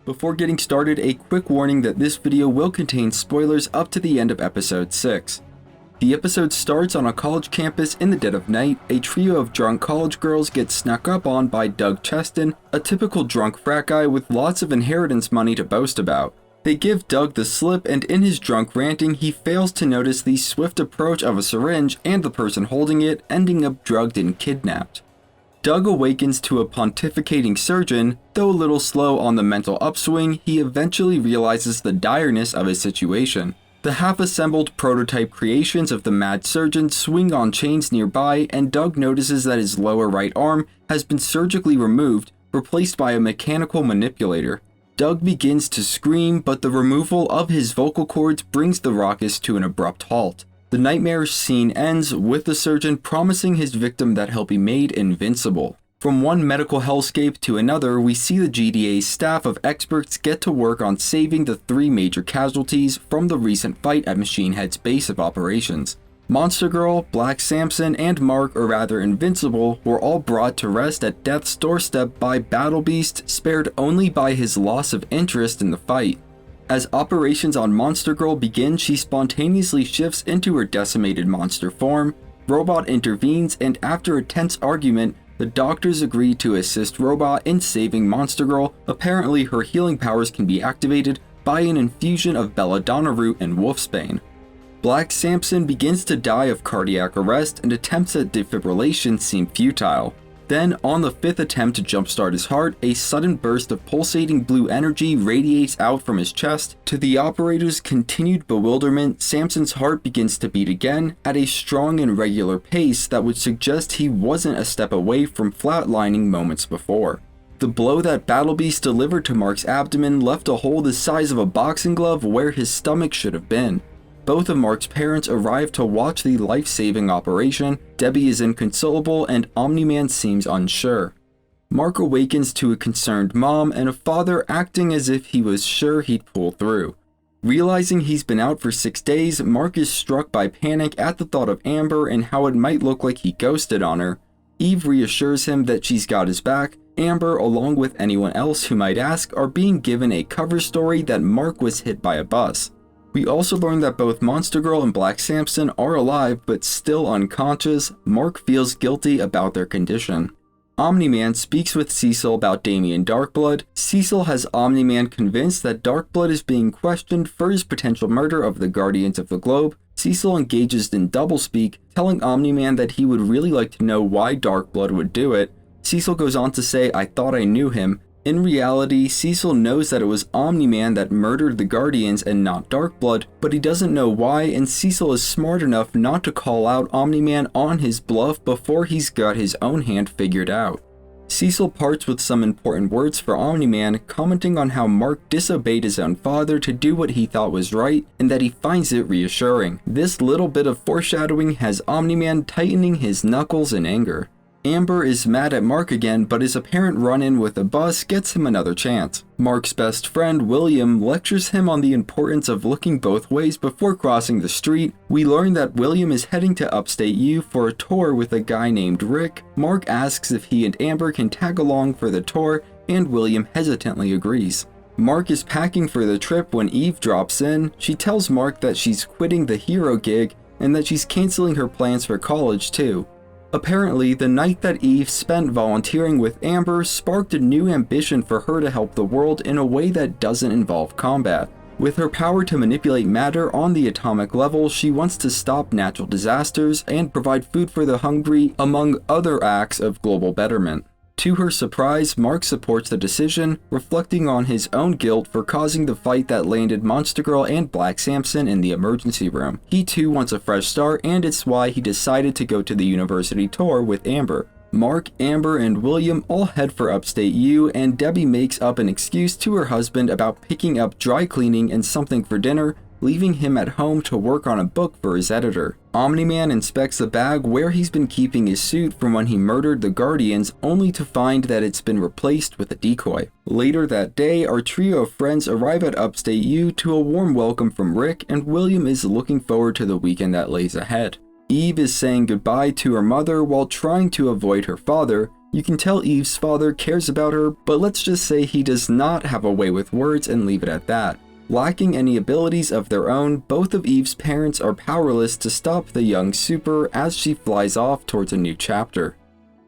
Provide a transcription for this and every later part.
Before getting started, a quick warning that this video will contain spoilers up to the end of episode 6. The episode starts on a college campus in the dead of night. A trio of drunk college girls get snuck up on by Doug Cheston, a typical drunk frat guy with lots of inheritance money to boast about. They give Doug the slip, and in his drunk ranting, he fails to notice the swift approach of a syringe and the person holding it, ending up drugged and kidnapped. Doug awakens to a pontificating surgeon. Though a little slow on the mental upswing, he eventually realizes the direness of his situation. The half-assembled prototype creations of the mad surgeon swing on chains nearby, and Doug notices that his lower right arm has been surgically removed, replaced by a mechanical manipulator. Doug begins to scream, but the removal of his vocal cords brings the ruckus to an abrupt halt. The nightmare scene ends with the surgeon promising his victim that he'll be made invincible. From one medical hellscape to another, we see the GDA's staff of experts get to work on saving the 3 major casualties from the recent fight at Machine Head's base of operations. Monster Girl, Black Samson, and Mark, or rather Invincible, were all brought to rest at death's doorstep by Battle Beast, spared only by his loss of interest in the fight. As operations on Monster Girl begin, she spontaneously shifts into her decimated monster form. Robot intervenes, and after a tense argument, the doctors agree to assist Robot in saving Monster Girl. Apparently, her healing powers can be activated by an infusion of belladonna root and wolfsbane. Black Samson begins to die of cardiac arrest, and attempts at defibrillation seem futile. Then, on the 5th attempt to jumpstart his heart, a sudden burst of pulsating blue energy radiates out from his chest. To the operator's continued bewilderment, Samson's heart begins to beat again at a strong and regular pace that would suggest he wasn't a step away from flatlining moments before. The blow that Battle Beast delivered to Mark's abdomen left a hole the size of a boxing glove where his stomach should have been. Both of Mark's parents arrive to watch the life-saving operation. Debbie is inconsolable, and Omni-man seems unsure. Mark awakens to a concerned mom and a father acting as if he was sure he'd pull through. Realizing he's been out for 6 days, Mark is struck by panic at the thought of Amber and how it might look like he ghosted on her. Eve reassures him that she's got his back. Amber, along with anyone else who might ask, are being given a cover story that Mark was hit by a bus. We also learn that both Monster Girl and Black Samson are alive but still unconscious. Mark feels guilty about their condition. Omni-man speaks with Cecil about Damien Darkblood. Cecil has Omni-man convinced that Darkblood is being questioned for his potential murder of the Guardians of the Globe. Cecil engages in doublespeak, telling Omni-man that he would really like to know why Darkblood would do it. Cecil goes on to say, "I thought I knew him." In reality, Cecil knows that it was Omni-man that murdered the Guardians and not Darkblood, but he doesn't know why, and Cecil is smart enough not to call out Omni-man on his bluff before he's got his own hand figured out. Cecil parts with some important words for Omni-man, commenting on how Mark disobeyed his own father to do what he thought was right, and that he finds it reassuring. This little bit of foreshadowing has Omni-man tightening his knuckles in anger. Amber is mad at Mark again, but his apparent run-in with a bus gets him another chance. Mark's best friend, William, lectures him on the importance of looking both ways before crossing the street. We learn that William is heading to Upstate U for a tour with a guy named Rick. Mark asks if he and Amber can tag along for the tour, and William hesitantly agrees. Mark is packing for the trip when Eve drops in. She tells Mark that she's quitting the hero gig, and that she's canceling her plans for college too. Apparently, the night that Eve spent volunteering with Amber sparked a new ambition for her to help the world in a way that doesn't involve combat. With her power to manipulate matter on the atomic level, she wants to stop natural disasters and provide food for the hungry, among other acts of global betterment. To her surprise, Mark supports the decision, reflecting on his own guilt for causing the fight that landed Monster Girl and Black Samson in the emergency room. He too wants a fresh start, and it's why he decided to go to the university tour with Amber. Mark, Amber, and William all head for Upstate U, and Debbie makes up an excuse to her husband about picking up dry cleaning and something for dinner, leaving him at home to work on a book for his editor. Omni-man inspects the bag where he's been keeping his suit from when he murdered the Guardians, only to find that it's been replaced with a decoy. Later that day, our trio of friends arrive at Upstate U to a warm welcome from Rick, and William is looking forward to the weekend that lays ahead. Eve is saying goodbye to her mother while trying to avoid her father. You can tell Eve's father cares about her, but let's just say he does not have a way with words and leave it at that. Lacking any abilities of their own, both of Eve's parents are powerless to stop the young super as she flies off towards a new chapter.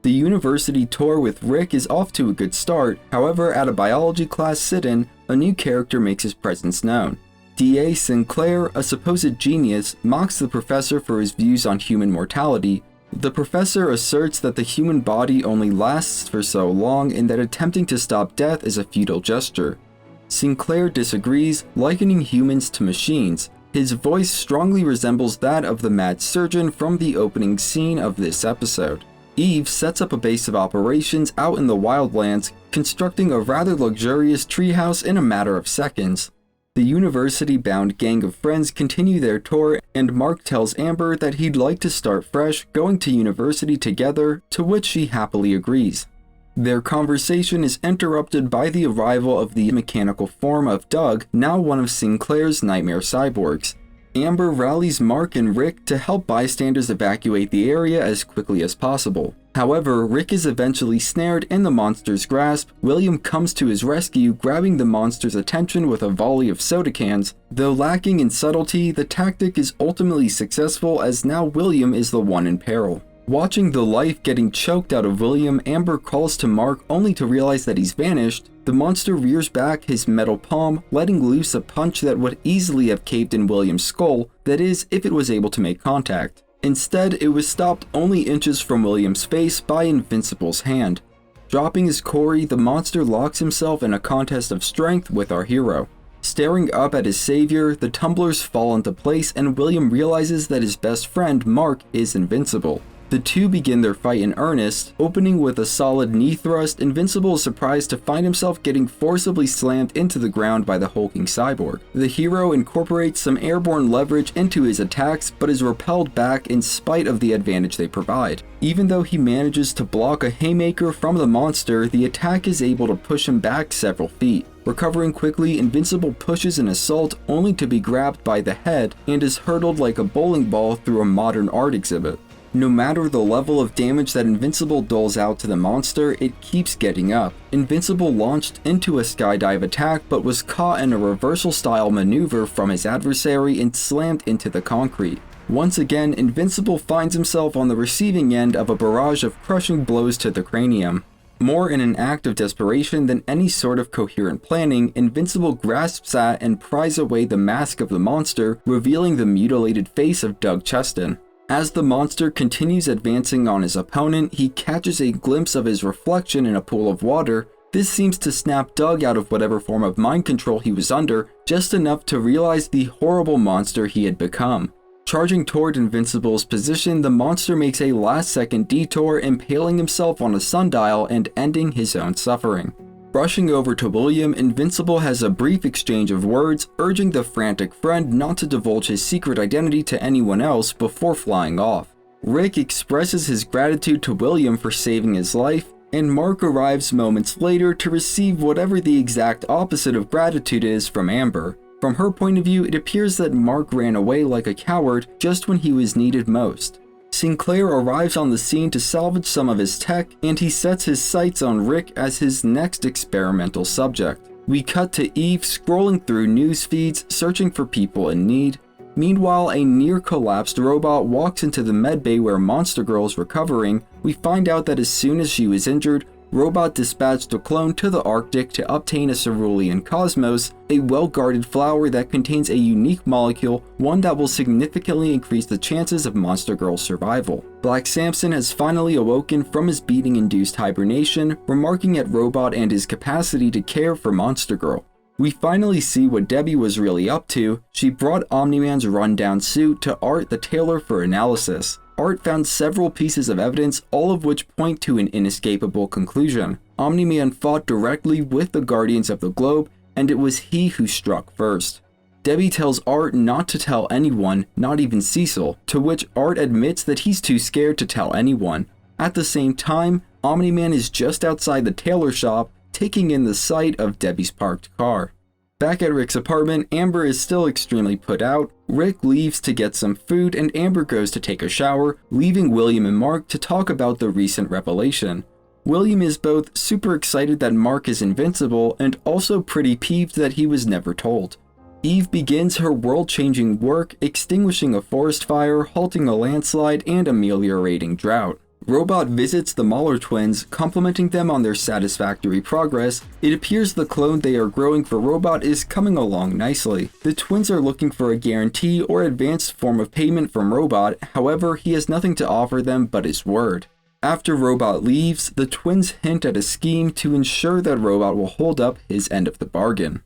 The university tour with Rick is off to a good start, however at a biology class sit-in, a new character makes his presence known. D.A. Sinclair, a supposed genius, mocks the professor for his views on human mortality. The professor asserts that the human body only lasts for so long and that attempting to stop death is a futile gesture. Sinclair disagrees, likening humans to machines. His voice strongly resembles that of the mad surgeon from the opening scene of this episode. Eve sets up a base of operations out in the wildlands, constructing a rather luxurious treehouse in a matter of seconds. The university-bound gang of friends continue their tour, and Mark tells Amber that he'd like to start fresh, going to university together, to which she happily agrees. Their conversation is interrupted by the arrival of the mechanical form of Doug, now one of Sinclair's nightmare cyborgs. Amber rallies Mark and Rick to help bystanders evacuate the area as quickly as possible. However, Rick is eventually snared in the monster's grasp. William comes to his rescue, grabbing the monster's attention with a volley of soda cans. Though lacking in subtlety, the tactic is ultimately successful as now William is the one in peril. Watching the life getting choked out of William, Amber calls to Mark only to realize that he's vanished. The monster rears back his metal palm, letting loose a punch that would easily have caved in William's skull, that is, if it was able to make contact. Instead, it was stopped only inches from William's face by Invincible'S hand. Dropping his quarry, the monster locks himself in a contest of strength with our hero. Staring up at his savior, the tumblers fall into place and William realizes that his best friend, Mark, is invincible. The two begin their fight in earnest, opening with a solid knee thrust. Invincible is surprised to find himself getting forcibly slammed into the ground by the hulking cyborg. The hero incorporates some airborne leverage into his attacks, but is repelled back in spite of the advantage they provide. Even though he manages to block a haymaker from the monster, the attack is able to push him back several feet. Recovering quickly, Invincible pushes an assault only to be grabbed by the head and is hurtled like a bowling ball through a modern art exhibit. No matter the level of damage that Invincible doles out to the monster, it keeps getting up. Invincible launched into a skydive attack but was caught in a reversal-style maneuver from his adversary and slammed into the concrete. Once again, Invincible finds himself on the receiving end of a barrage of crushing blows to the cranium. More in an act of desperation than any sort of coherent planning, Invincible grasps at and pries away the mask of the monster, revealing the mutilated face of Doug Cheston. As the monster continues advancing on his opponent, he catches a glimpse of his reflection in a pool of water. This seems to snap Doug out of whatever form of mind control he was under, just enough to realize the horrible monster he had become. Charging toward Invincible's position, the monster makes a last-second detour, impaling himself on a sundial and ending his own suffering. Rushing over to William, Invincible has a brief exchange of words, urging the frantic friend not to divulge his secret identity to anyone else before flying off. Rick expresses his gratitude to William for saving his life, and Mark arrives moments later to receive whatever the exact opposite of gratitude is from Amber. From her point of view, it appears that Mark ran away like a coward just when he was needed most. Sinclair arrives on the scene to salvage some of his tech, and he sets his sights on Rick as his next experimental subject. We cut to Eve scrolling through news feeds, searching for people in need. Meanwhile, a near-collapsed robot walks into the medbay where Monster Girl is recovering. We find out that as soon as she was injured, Robot dispatched a clone to the Arctic to obtain a cerulean cosmos, a well-guarded flower that contains a unique molecule, one that will significantly increase the chances of Monster Girl's survival. Black Samson has finally awoken from his beating-induced hibernation, remarking at Robot and his capacity to care for Monster Girl. We finally see what Debbie was really up to. She brought Omni-man's rundown suit to Art the tailor for analysis. Art found several pieces of evidence, all of which point to an inescapable conclusion. Omni-man fought directly with the Guardians of the Globe, and it was he who struck first. Debbie tells Art not to tell anyone, not even Cecil, to which Art admits that he's too scared to tell anyone. At the same time, Omni-man is just outside the tailor shop, taking in the sight of Debbie's parked car. Back at Rick's apartment, Amber is still extremely put out. Rick leaves to get some food and Amber goes to take a shower, leaving William and Mark to talk about the recent revelation. William is both super excited that Mark is invincible and also pretty peeved that he was never told. Eve begins her world-changing work, extinguishing a forest fire, halting a landslide, and ameliorating drought. Robot visits the Mahler twins, complimenting them on their satisfactory progress. It appears the clone they are growing for Robot is coming along nicely. The twins are looking for a guarantee or advanced form of payment from Robot, however, he has nothing to offer them but his word. After Robot leaves, the twins hint at a scheme to ensure that Robot will hold up his end of the bargain.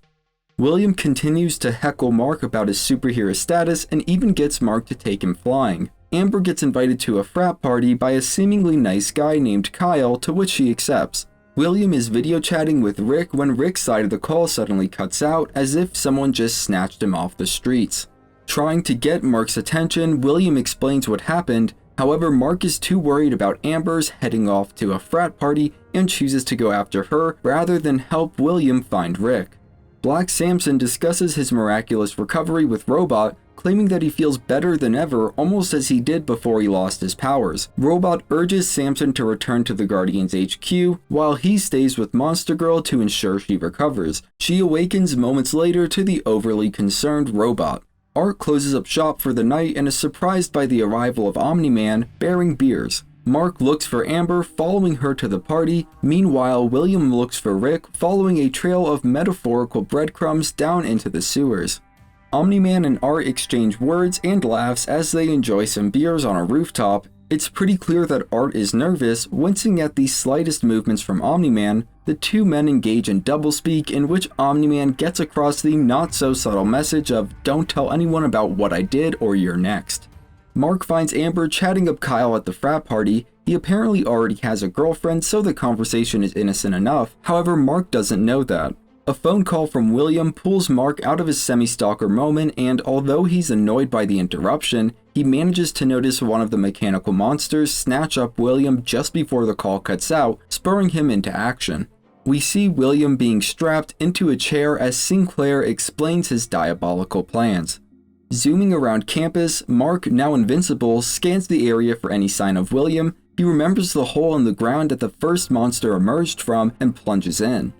William continues to heckle Mark about his superhero status and even gets Mark to take him flying. Amber gets invited to a frat party by a seemingly nice guy named Kyle, to which she accepts. William is video chatting with Rick when Rick's side of the call suddenly cuts out, as if someone just snatched him off the streets. Trying to get Mark's attention, William explains what happened. However, Mark is too worried about Amber's heading off to a frat party and chooses to go after her rather than help William find Rick. Black Samson discusses his miraculous recovery with Robot, claiming that he feels better than ever, almost as he did before he lost his powers. Robot urges Samson to return to the Guardians HQ, while he stays with Monster Girl to ensure she recovers. She awakens moments later to the overly concerned Robot. Art closes up shop for the night and is surprised by the arrival of Omni-man bearing beers. Mark looks for Amber, following her to the party. Meanwhile, William looks for Rick, following a trail of metaphorical breadcrumbs down into the sewers. Omni-man and Art exchange words and laughs as they enjoy some beers on a rooftop. It's pretty clear that Art is nervous, wincing at the slightest movements from Omni-man. The two men engage in doublespeak, in which Omni-man gets across the not-so-subtle message of "don't tell anyone about what I did or you're next." Mark finds Amber chatting up Kyle at the frat party. He apparently already has a girlfriend, so the conversation is innocent enough. However, Mark doesn't know that. A phone call from William pulls Mark out of his semi-stalker moment, and although he's annoyed by the interruption, he manages to notice one of the mechanical monsters snatch up William just before the call cuts out, spurring him into action. We see William being strapped into a chair as Sinclair explains his diabolical plans. Zooming around campus, Mark, now invincible, scans the area for any sign of William. He remembers the hole in the ground that the first monster emerged from and plunges in.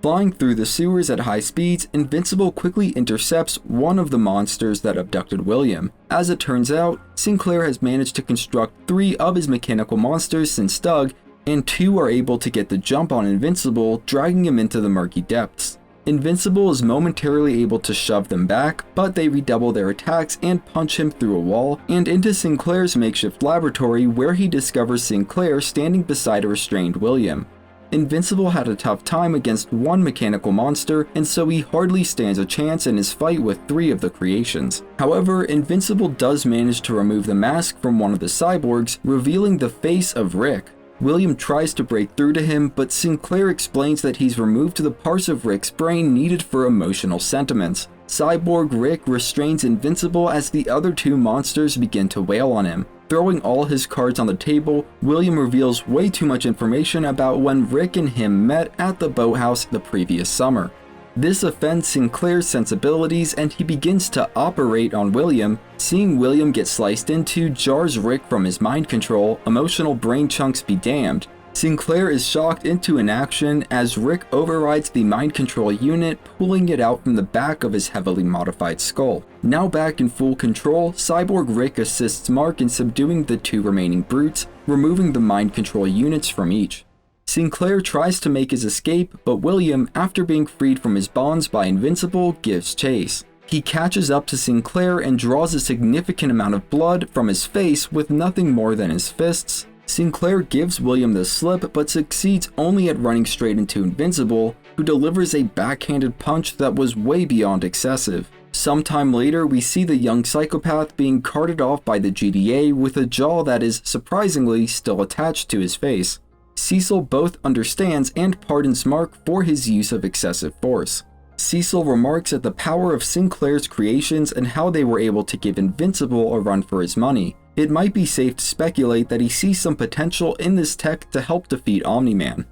Flying through the sewers at high speeds, Invincible quickly intercepts one of the monsters that abducted William. As it turns out, Sinclair has managed to construct 3 of his mechanical monsters since Doug, and 2 are able to get the jump on Invincible, dragging him into the murky depths. Invincible is momentarily able to shove them back, but they redouble their attacks and punch him through a wall and into Sinclair's makeshift laboratory, where he discovers Sinclair standing beside a restrained William. Invincible had a tough time against one mechanical monster, and so he hardly stands a chance in his fight with 3 of the creations. However, Invincible does manage to remove the mask from one of the cyborgs, revealing the face of Rick. William tries to break through to him, but Sinclair explains that he's removed the parts of Rick's brain needed for emotional sentiments. Cyborg Rick restrains Invincible as the other 2 monsters begin to wail on him. Throwing all his cards on the table, William reveals way too much information about when Rick and him met at the boathouse the previous summer. This offends Sinclair's sensibilities, and he begins to operate on William. Seeing William get sliced into jars Rick from his mind control. Emotional brain chunks be damned. Sinclair is shocked into inaction as Rick overrides the mind control unit, pulling it out from the back of his heavily modified skull. Now back in full control, Cyborg Rick assists Mark in subduing the 2 remaining brutes, removing the mind control units from each. Sinclair tries to make his escape, but William, after being freed from his bonds by Invincible, gives chase. He catches up to Sinclair and draws a significant amount of blood from his face with nothing more than his fists. Sinclair gives William the slip, but succeeds only at running straight into Invincible, who delivers a backhanded punch that was way beyond excessive. Sometime later, we see the young psychopath being carted off by the GDA with a jaw that is, surprisingly, still attached to his face. Cecil both understands and pardons Mark for his use of excessive force. Cecil remarks at the power of Sinclair's creations and how they were able to give Invincible a run for his money. It might be safe to speculate that he sees some potential in this tech to help defeat Omni-man.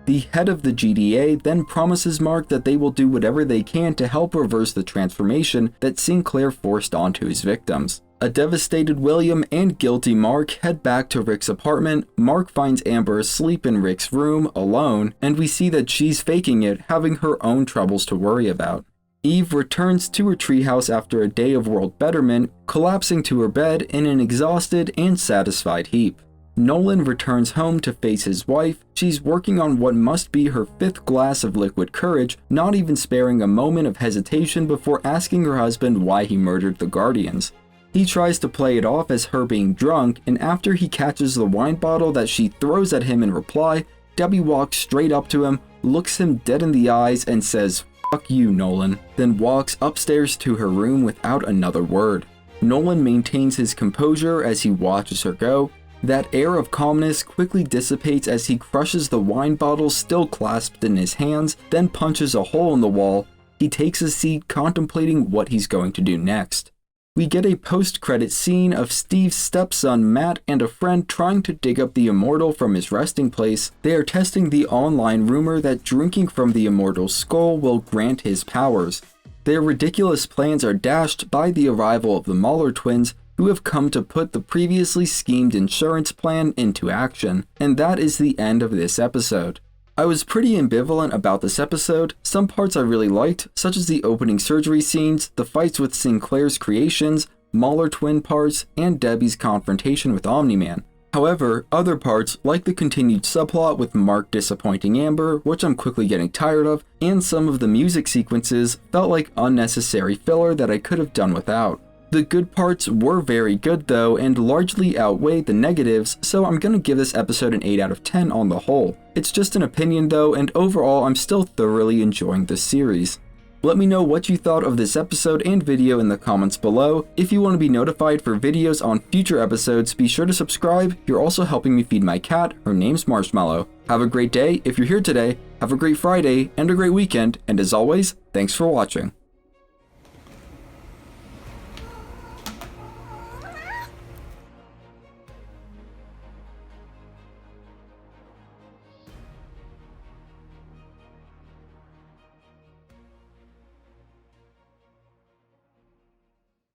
The head of the GDA then promises Mark that they will do whatever they can to help reverse the transformation that Sinclair forced onto his victims. A devastated William and guilty Mark head back to Rick's apartment. Mark finds Amber asleep in Rick's room, alone, and we see that she's faking it, having her own troubles to worry about. Eve returns to her treehouse after a day of world betterment, collapsing to her bed in an exhausted and satisfied heap. Nolan returns home to face his wife. She's working on what must be her 5th glass of liquid courage, not even sparing a moment of hesitation before asking her husband why he murdered the Guardians. He tries to play it off as her being drunk, and after he catches the wine bottle that she throws at him in reply, Debbie walks straight up to him, looks him dead in the eyes, and says, "Fuck you, Nolan," then walks upstairs to her room without another word. Nolan maintains his composure as he watches her go. That air of calmness quickly dissipates as he crushes the wine bottle still clasped in his hands, then punches a hole in the wall. He takes a seat contemplating what he's going to do next. We get a post-credit scene of Steve's stepson Matt and a friend trying to dig up the Immortal from his resting place. They are testing the online rumor that drinking from the Immortal's skull will grant his powers. Their ridiculous plans are dashed by the arrival of the Mahler twins, who have come to put the previously schemed insurance plan into action, and that is the end of this episode. I was pretty ambivalent about this episode. Some parts I really liked, such as the opening surgery scenes, the fights with Sinclair's creations, Mahler twin parts, and Debbie's confrontation with Omni-Man. However, other parts, like the continued subplot with Mark disappointing Amber, which I'm quickly getting tired of, and some of the music sequences, felt like unnecessary filler that I could have done without. The good parts were very good though, and largely outweighed the negatives, so I'm gonna give this episode an 8 out of 10 on the whole. It's just an opinion though, and overall I'm still thoroughly enjoying this series. Let me know what you thought of this episode and video in the comments below. If you want to be notified for videos on future episodes, be sure to subscribe. You're also helping me feed my cat. Her name's Marshmallow. Have a great day if you're here today, have a great Friday, and a great weekend, and as always, thanks for watching.